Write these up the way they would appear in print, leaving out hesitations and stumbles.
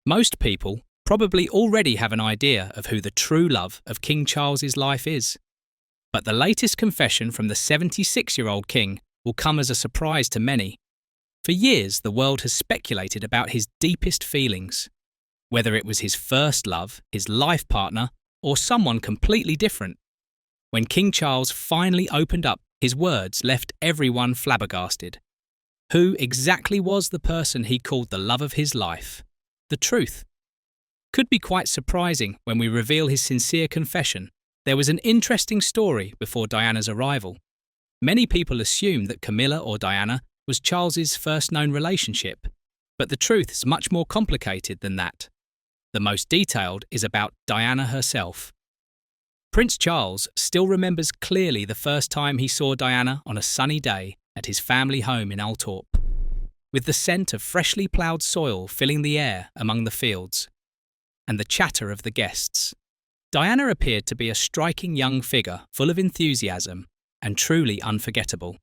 Most people probably already have an idea of who the true love of King Charles's life is. But the latest confession from the 76-year-old king will come as a surprise to many. For years, the world has speculated about his deepest feelings, whether it was his first love, his life partner, or someone completely different. When King Charles finally opened up, his words left everyone flabbergasted. Who exactly was the person he called the love of his life? The truth could be quite surprising when we reveal his sincere confession. There was an interesting story before Diana's arrival. Many people assume that Camilla or Diana was Charles's first known relationship, but the truth is much more complicated than that. The most detailed is about Diana herself. Prince Charles still remembers clearly the first time he saw Diana on a sunny day at his family home in Althorpe, with the scent of freshly ploughed soil filling the air among the fields, and the chatter of the guests. Diana appeared to be a striking young figure full of enthusiasm and truly unforgettable.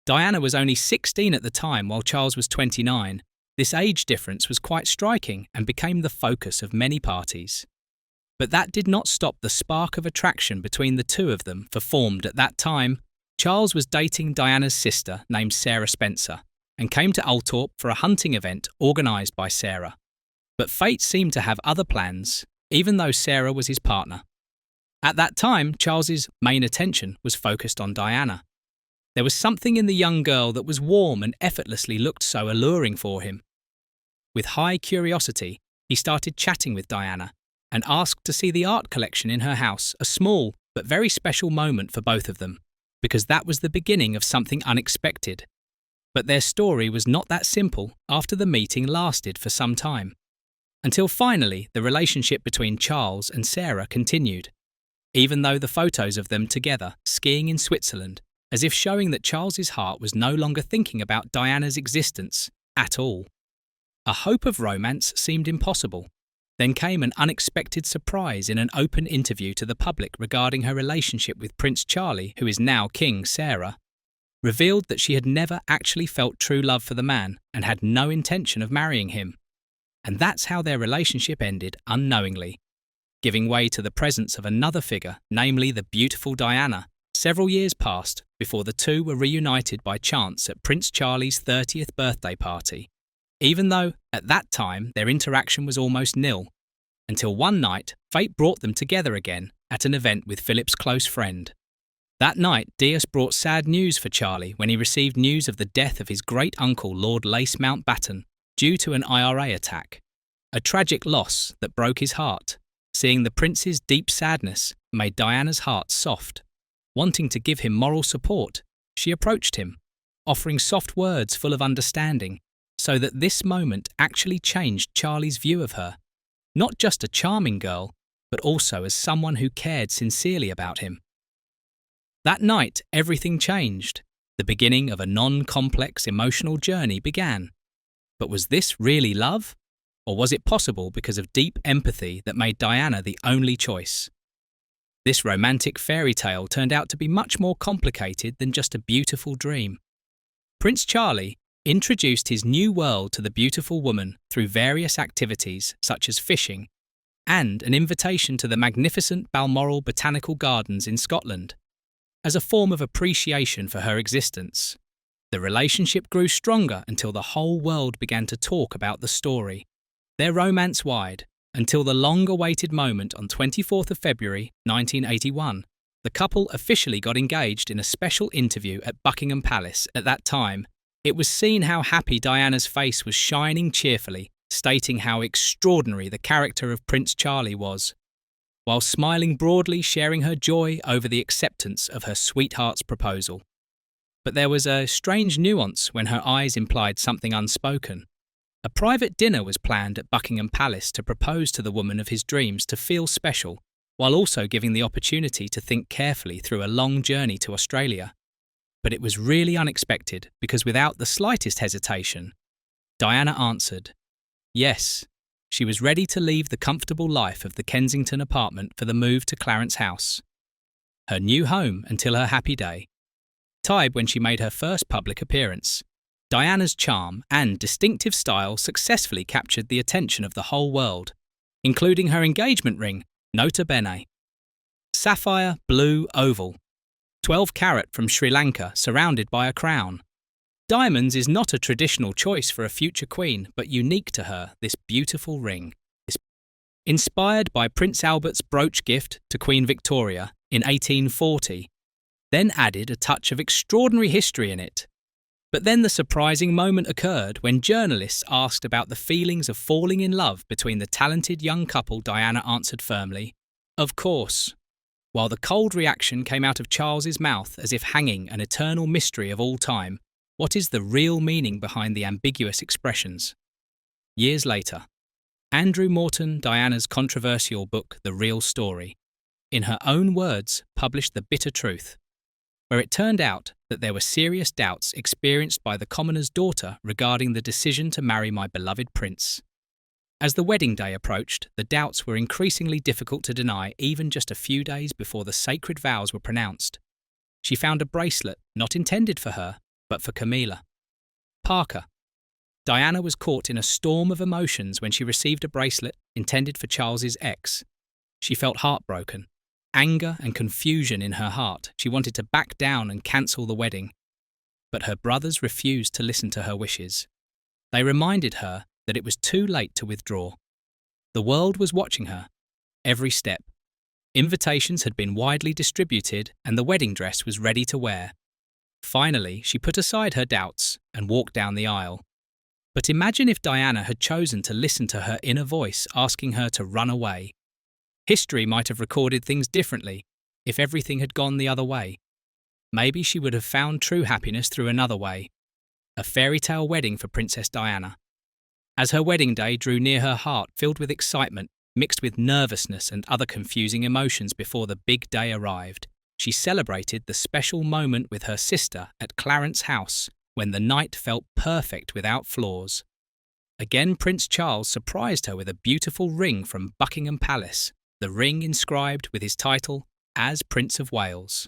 Diana was only 16 at the time while Charles was 29. This age difference was quite striking and became the focus of many parties. But that did not stop the spark of attraction between the two of them, for formed at that time. Charles was dating Diana's sister named Sarah Spencer and came to Althorpe for a hunting event organised by Sarah. But fate seemed to have other plans, even though Sarah was his partner. At that time, Charles's main attention was focused on Diana. There was something in the young girl that was warm and effortlessly looked so alluring for him. With high curiosity, he started chatting with Diana and asked to see the art collection in her house, a small but very special moment for both of them, because that was the beginning of something unexpected. But their story was not that simple after the meeting lasted for some time, until finally the relationship between Charles and Sarah continued, even though the photos of them together skiing in Switzerland, as if showing that Charles's heart was no longer thinking about Diana's existence at all. A hope of romance seemed impossible. Then came an unexpected surprise in an open interview to the public regarding her relationship with Prince Charlie, who is now King. Sarah revealed that she had never actually felt true love for the man and had no intention of marrying him. And that's how their relationship ended unknowingly, giving way to the presence of another figure, namely the beautiful Diana. Several years passed before the two were reunited by chance at Prince Charlie's 30th birthday party, even though at that time their interaction was almost nil, until one night fate brought them together again at an event with Philip's close friend. That night, Dias brought sad news for Charlie when he received news of the death of his great-uncle Lord Lace Mountbatten due to an IRA attack. A tragic loss that broke his heart. Seeing the prince's deep sadness made Diana's heart soft. Wanting to give him moral support, she approached him, offering soft words full of understanding, so that this moment actually changed Charlie's view of her. Not just a charming girl, but also as someone who cared sincerely about him. That night, everything changed. The beginning of a non-complex emotional journey began. But was this really love? Or was it possible because of deep empathy that made Diana the only choice? This romantic fairy tale turned out to be much more complicated than just a beautiful dream. Prince Charlie introduced his new world to the beautiful woman through various activities such as fishing and an invitation to the magnificent Balmoral Botanical Gardens in Scotland, as a form of appreciation for her existence. The relationship grew stronger until the whole world began to talk about the story. Their romance widened until the long-awaited moment on 24th of February 1981. The couple officially got engaged in a special interview at Buckingham Palace. At that time, it was seen how happy Diana's face was shining cheerfully, stating how extraordinary the character of Prince Charlie was, while smiling broadly, sharing her joy over the acceptance of her sweetheart's proposal. But there was a strange nuance when her eyes implied something unspoken. A private dinner was planned at Buckingham Palace to propose to the woman of his dreams to feel special, while also giving the opportunity to think carefully through a long journey to Australia. But it was really unexpected because without the slightest hesitation, Diana answered, yes. She was ready to leave the comfortable life of the Kensington apartment for the move to Clarence House, her new home until her happy day, time when she made her first public appearance. Diana's charm and distinctive style successfully captured the attention of the whole world, including her engagement ring, nota bene. Sapphire blue oval, 12 carat from Sri Lanka surrounded by a crown. Diamonds is not a traditional choice for a future queen, but unique to her, this beautiful ring. Inspired by Prince Albert's brooch gift to Queen Victoria in 1840, then added a touch of extraordinary history in it. But then the surprising moment occurred when journalists asked about the feelings of falling in love between the talented young couple. Diana answered firmly, "Of course," while the cold reaction came out of Charles's mouth as if hanging an eternal mystery of all time. What is the real meaning behind the ambiguous expressions? Years later, Andrew Morton, Diana's controversial book, The Real Story, in her own words, published the bitter truth, where it turned out that there were serious doubts experienced by the commoner's daughter regarding the decision to marry my beloved prince. As the wedding day approached, the doubts were increasingly difficult to deny even just a few days before the sacred vows were pronounced. She found a bracelet not intended for her, but for Camilla. Parker. Diana was caught in a storm of emotions when she received a bracelet intended for Charles's ex. She felt heartbroken, anger and confusion in her heart. She wanted to back down and cancel the wedding. But her brothers refused to listen to her wishes. They reminded her that it was too late to withdraw. The world was watching her, every step. Invitations had been widely distributed and the wedding dress was ready to wear. Finally, she put aside her doubts and walked down the aisle. But imagine if Diana had chosen to listen to her inner voice asking her to run away. History might have recorded things differently if everything had gone the other way. Maybe she would have found true happiness through another way, a fairy tale wedding for Princess Diana. As her wedding day drew near, her heart filled with excitement, mixed with nervousness and other confusing emotions before the big day arrived. She celebrated the special moment with her sister at Clarence House when the night felt perfect without flaws. Again, Prince Charles surprised her with a beautiful ring from Buckingham Palace, the ring inscribed with his title as Prince of Wales.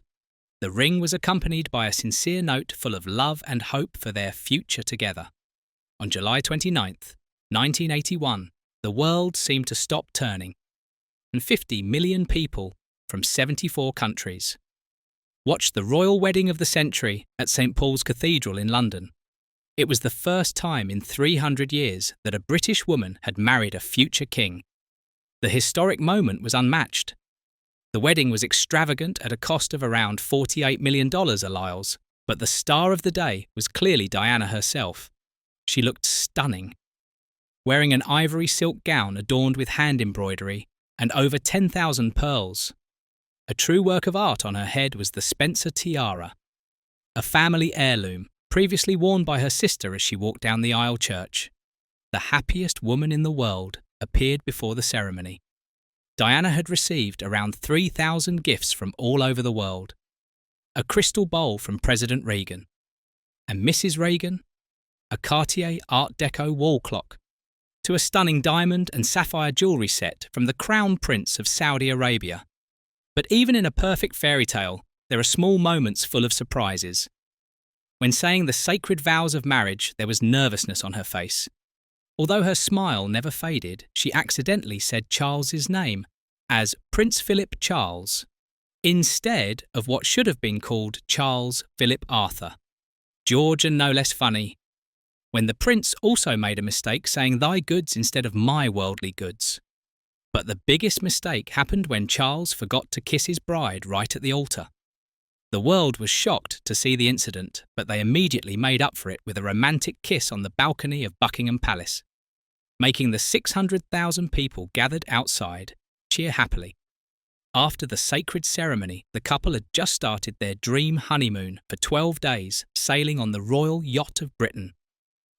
The ring was accompanied by a sincere note full of love and hope for their future together. On July 29th, 1981, the world seemed to stop turning, and 50 million people from 74 countries watched the royal wedding of the century at St. Paul's Cathedral in London. It was the first time in 300 years that a British woman had married a future king. The historic moment was unmatched. The wedding was extravagant at a cost of around $48 million a Lyles, but the star of the day was clearly Diana herself. She looked stunning, wearing an ivory silk gown adorned with hand embroidery and over 10,000 pearls. A true work of art on her head was the Spencer tiara, a family heirloom previously worn by her sister as she walked down the aisle church. The happiest woman in the world appeared before the ceremony. Diana had received around 3,000 gifts from all over the world. A crystal bowl from President Reagan, and Mrs. Reagan, a Cartier Art Deco wall clock, to a stunning diamond and sapphire jewellery set from the Crown Prince of Saudi Arabia. But even in a perfect fairy tale, there are small moments full of surprises. When saying the sacred vows of marriage, there was nervousness on her face. Although her smile never faded, she accidentally said Charles's name as Prince Philip Charles, instead of what should have been called Charles Philip Arthur. George and no less funny, when the prince also made a mistake saying thy goods instead of my worldly goods. But the biggest mistake happened when Charles forgot to kiss his bride right at the altar. The world was shocked to see the incident, but they immediately made up for it with a romantic kiss on the balcony of Buckingham Palace, making the 600,000 people gathered outside cheer happily. After the sacred ceremony, the couple had just started their dream honeymoon for 12 days, sailing on the royal yacht of Britain,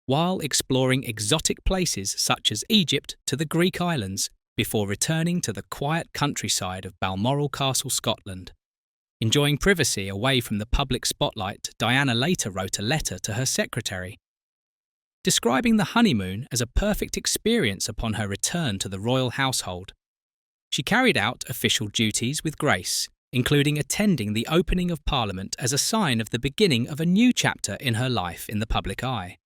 while exploring exotic places such as Egypt to the Greek islands, before returning to the quiet countryside of Balmoral Castle, Scotland. Enjoying privacy away from the public spotlight, Diana later wrote a letter to her secretary, describing the honeymoon as a perfect experience upon her return to the royal household. She carried out official duties with grace, including attending the opening of Parliament as a sign of the beginning of a new chapter in her life in the public eye.